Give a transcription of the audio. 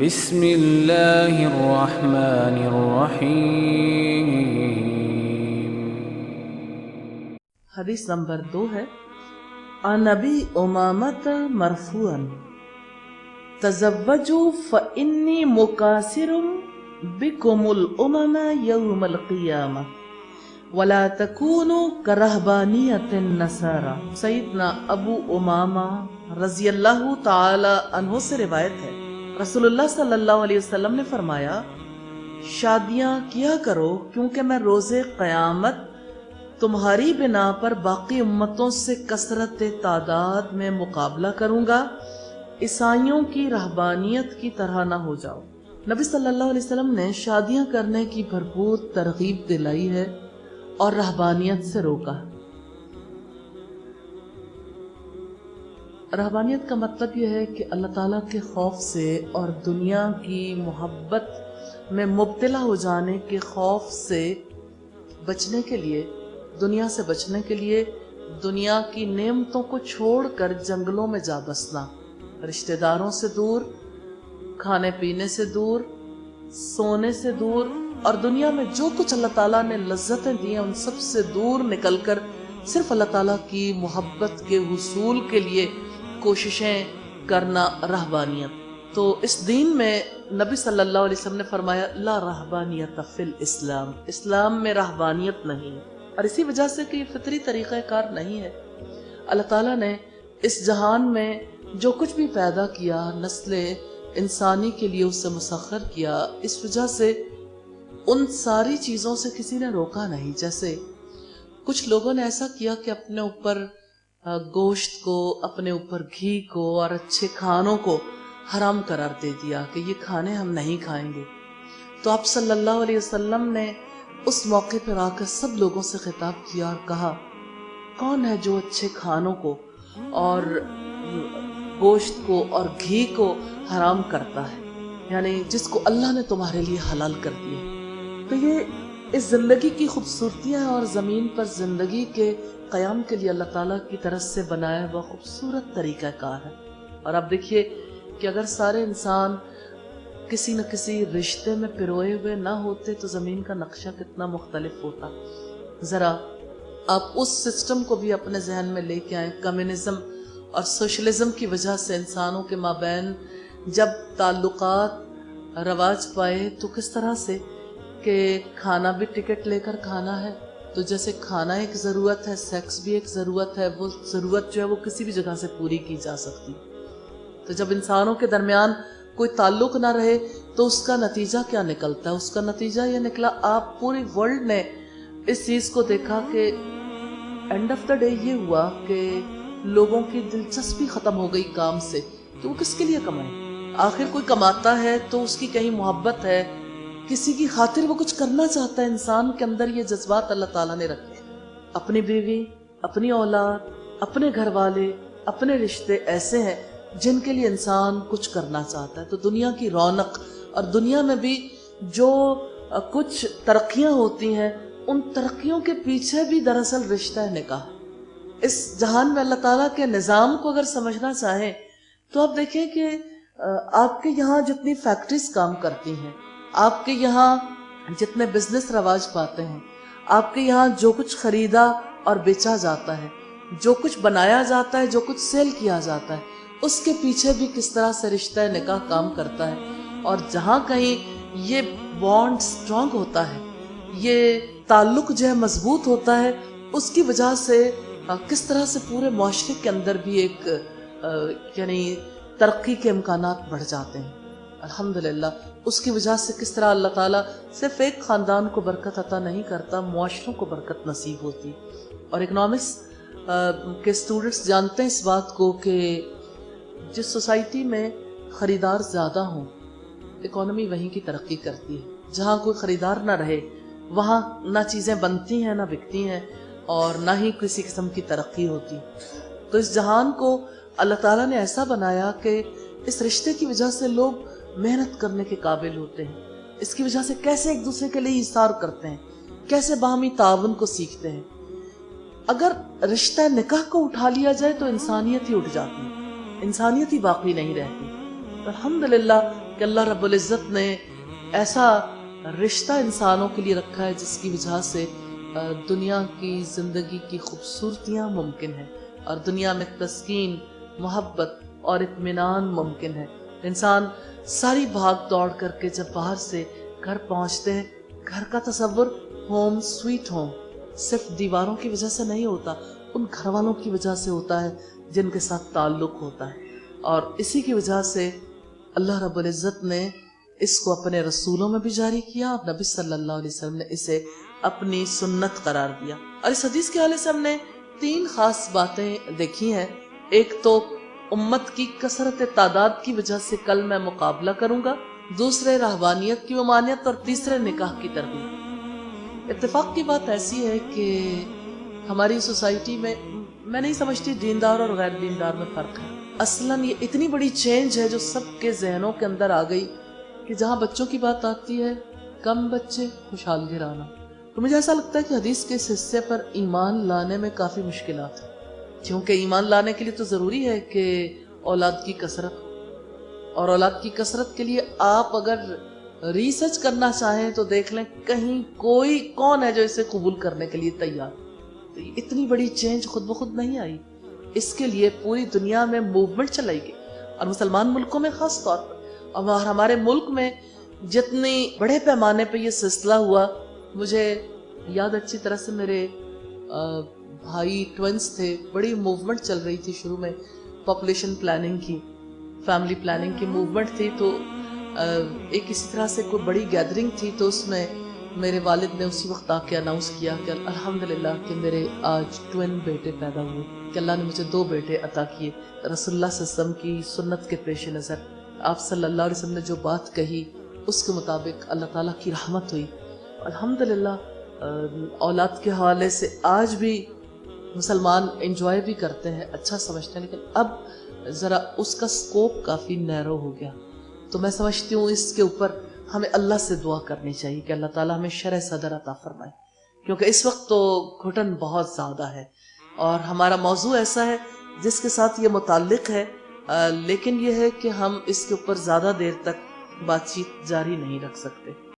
بسم اللہ الرحمن الرحیم۔ حدیث نمبر 2 ہے، عن ابی امامۃ مرفوعا تزوجوا فانی مکاثر بکم الامم یوم القیامہ ولا تکونوا کرہبانیۃ النصارى۔ سیدنا ابو امامہ رضی اللہ تعالی عنہ سے روایت ہے، رسول اللہ صلی اللہ علیہ وسلم نے فرمایا، شادیاں کیا کرو کیونکہ میں روز قیامت تمہاری بنا پر باقی امتوں سے کثرت تعداد میں مقابلہ کروں گا، عیسائیوں کی رہبانیت کی طرح نہ ہو جاؤ۔ نبی صلی اللہ علیہ وسلم نے شادیاں کرنے کی بھرپور ترغیب دلائی ہے اور رہبانیت سے روکا۔ رہبانیت کا مطلب یہ ہے کہ اللہ تعالیٰ کے خوف سے اور دنیا کی محبت میں مبتلا ہو جانے کے خوف سے بچنے کے لیے، دنیا سے بچنے کے لیے دنیا کی نعمتوں کو چھوڑ کر جنگلوں میں جا بسنا، رشتہ داروں سے دور، کھانے پینے سے دور، سونے سے دور، اور دنیا میں جو کچھ اللہ تعالیٰ نے لذتیں دی ہیں ان سب سے دور نکل کر صرف اللہ تعالیٰ کی محبت کے حصول کے لیے کوششیں کرنا رہبانیت۔ تو اس دین میں نبی صلی اللہ علیہ وسلم نے فرمایا، لا رہبانیت فی الاسلام، اسلام میں رہبانیت نہیں ہے، اور اسی وجہ سے کہ یہ فطری طریقہ کار نہیں ہے۔ اللہ تعالیٰ نے اس جہان میں جو کچھ بھی پیدا کیا، نسل انسانی کے لیے اسے مسخر کیا، اس وجہ سے ان ساری چیزوں سے کسی نے روکا نہیں۔ جیسے کچھ لوگوں نے ایسا کیا کہ اپنے اوپر گوشت کو، اپنے اوپر گھی کو اور اچھے کھانوں کو حرام قرار دے دیا کہ یہ کھانے ہم نہیں کھائیں گے۔ تو آپ صلی اللہ علیہ وسلم نے اس موقع پر آ کر سب لوگوں سے خطاب کیا اور کہا، کون ہے جو اچھے کھانوں کو اور گوشت کو اور گھی کو حرام کرتا ہے، یعنی جس کو اللہ نے تمہارے لیے حلال کر دیا۔ تو یہ اس زندگی کی خوبصورتیاں اور زمین پر زندگی کے قیام کے لیے اللہ تعالیٰ کی طرف سے بنایا ہوا خوبصورت طریقہ کار ہے۔ اور آپ دیکھیے کہ اگر سارے انسان کسی نہ کسی رشتے میں پروئے ہوئے نہ ہوتے تو زمین کا نقشہ کتنا مختلف ہوتا۔ ذرا آپ اس سسٹم کو بھی اپنے ذہن میں لے کے آئیں، کمیونزم اور سوشلزم کی وجہ سے انسانوں کے مابین جب تعلقات رواج پائے تو کس طرح سے کہ کھانا بھی ٹکٹ لے کر کھانا ہے، تو جیسے کھانا ایک ضرورت ہے، سیکس بھی ایک ضرورت ہے، وہ ضرورت جو ہے وہ کسی بھی جگہ سے پوری کی جا سکتی۔ تو جب انسانوں کے درمیان کوئی تعلق نہ رہے تو اس کا نتیجہ کیا نکلتا ہے؟ اس کا نتیجہ یہ نکلا، آپ پوری ورلڈ نے اس چیز کو دیکھا کہ اینڈ آف دا ڈے یہ ہوا کہ لوگوں کی دلچسپی ختم ہو گئی کام سے۔ تو وہ کس کے لیے کمائے؟ آخر کوئی کماتا ہے تو اس کی کہیں محبت ہے، کسی کی خاطر وہ کچھ کرنا چاہتا ہے۔ انسان کے اندر یہ جذبات اللہ تعالیٰ نے رکھے، اپنی بیوی، اپنی اولاد، اپنے گھر والے، اپنے رشتے ایسے ہیں جن کے لیے انسان کچھ کرنا چاہتا ہے۔ تو دنیا کی رونق اور دنیا میں بھی جو کچھ ترقیاں ہوتی ہیں ان ترقیوں کے پیچھے بھی دراصل رشتہ نکاح۔ اس جہان میں اللہ تعالیٰ کے نظام کو اگر سمجھنا چاہیں تو آپ دیکھیں کہ آپ کے یہاں جتنی فیکٹریز کام کرتی ہیں، آپ کے یہاں جتنے بزنس رواج پاتے ہیں، آپ کے یہاں جو کچھ خریدا اور بیچا جاتا ہے، جو کچھ بنایا جاتا ہے، جو کچھ سیل کیا جاتا ہے، اس کے پیچھے بھی کس طرح سے رشتہ نکاح کام کرتا ہے۔ اور جہاں کہیں یہ بانڈ سٹرونگ ہوتا ہے، یہ تعلق جو ہے مضبوط ہوتا ہے، اس کی وجہ سے کس طرح سے پورے معاشرے کے اندر بھی ایک یعنی ترقی کے امکانات بڑھ جاتے ہیں۔ الحمدللہ اس کی وجہ سے کس طرح اللہ تعالیٰ صرف ایک خاندان کو برکت عطا نہیں کرتا، معاشروں کو برکت نصیب ہوتی۔ اور اکنامکس کے اسٹوڈنٹس جانتے ہیں اس بات کو کہ جس سوسائٹی میں خریدار زیادہ ہوں، اکانومی وہیں کی ترقی کرتی ہے۔ جہاں کوئی خریدار نہ رہے وہاں نہ چیزیں بنتی ہیں، نہ بکتی ہیں، اور نہ ہی کسی قسم کی ترقی ہوتی۔ تو اس جہان کو اللہ تعالیٰ نے ایسا بنایا کہ اس رشتے کی وجہ سے لوگ محنت کرنے کے قابل ہوتے ہیں، اس کی وجہ سے کیسے ایک دوسرے کے لیے ایثار کرتے ہیں، کیسے باہمی تعاون کو سیکھتے ہیں۔ اگر رشتہ نکاح کو اٹھا لیا جائے تو انسانیت ہی اٹھ جاتی ہے، انسانیت ہی باقی نہیں رہتی۔ الحمدللہ کہ اللہ رب العزت نے ایسا رشتہ انسانوں کے لیے رکھا ہے جس کی وجہ سے دنیا کی زندگی کی خوبصورتیاں ممکن ہیں اور دنیا میں تسکین، محبت اور اطمینان ممکن ہے۔ انسان ساری بھاگ دوڑ کر کے جب باہر سے گھر پہنچتے ہیں، گھر کا تصور ہوم سویٹ ہوم صرف دیواروں کی وجہ سے نہیں ہوتا، ان گھر والوں کی وجہ سے ہوتا ہے جن کے ساتھ تعلق ہوتا ہے، اور اسی کی وجہ سے اللہ رب العزت نے اس کو اپنے رسولوں میں بھی جاری کیا اور نبی صلی اللہ علیہ وسلم نے اسے اپنی سنت قرار دیا۔ اور اس حدیث کے حوالے سے ہم نے 3 خاص باتیں دیکھی ہیں۔ ایک تو امت کی کثرت تعداد کی وجہ سے کل میں مقابلہ کروں گا، دوسرے رہبانیت کی ممانعت، اور تیسرے نکاح کی ترغیب۔ اتفاق کی بات ایسی ہے کہ ہماری سوسائٹی میں نہیں سمجھتی دیندار اور غیر دیندار میں فرق ہے۔ اصلاً یہ اتنی بڑی چینج ہے جو سب کے ذہنوں کے اندر آ گئی کہ جہاں بچوں کی بات آتی ہے، کم بچے خوشحال گھرانا۔ تو مجھے ایسا لگتا ہے کہ حدیث کے اس حصے پر ایمان لانے میں کافی مشکلات ہیں، کیونکہ ایمان لانے کے لیے تو ضروری ہے کہ اولاد کی کثرت ہو، اور اولاد کی کثرت کے لیے آپ اگر ریسرچ کرنا چاہیں تو دیکھ لیں کہیں کون ہے جو اسے قبول کرنے کے لیے تیار۔ تو یہ اتنی بڑی چینج خود بخود نہیں آئی، اس کے لیے پوری دنیا میں موومنٹ چلائی گئی، اور مسلمان ملکوں میں خاص طور پر، اور ہمارے ملک میں جتنی بڑے پیمانے پہ یہ سلسلہ ہوا، مجھے یاد اچھی طرح سے میرے بھائی ٹوینس تھے، بڑی موومنٹ چل رہی تھی شروع میں، پاپولیشن پلاننگ کی، فیملی پلاننگ کی موومنٹ تھی، تو ایک اسی طرح سے کوئی بڑی گیدرنگ تھی، تو اس میں میرے والد نے اسی وقت آ کے اناؤنس کیا کہ الحمدللہ کہ میرے آج ٹوین بیٹے پیدا ہوئے، کہ اللہ نے مجھے 2 بیٹے عطا کیے۔ رسول اللہ صلی اللہ علیہ وسلم کی سنت کے پیش نظر آپ صلی اللہ علیہ وسلم نے جو بات کہی اس کے مطابق اللہ تعالیٰ کی رحمت ہوئی۔ الحمدللہ اولاد کے حوالے سے آج بھی مسلمان انجوائے بھی کرتے ہیں، اچھا سمجھتے ہیں، لیکن اب ذرا اس کا سکوپ کافی نیرو ہو گیا۔ تو میں سمجھتی ہوں اس کے اوپر ہمیں اللہ سے دعا کرنی چاہیے کہ اللہ تعالیٰ ہمیں شرح صدر عطا فرمائے، کیونکہ اس وقت تو گھٹن بہت زیادہ ہے، اور ہمارا موضوع ایسا ہے جس کے ساتھ یہ متعلق ہے، لیکن یہ ہے کہ ہم اس کے اوپر زیادہ دیر تک بات چیت جاری نہیں رکھ سکتے۔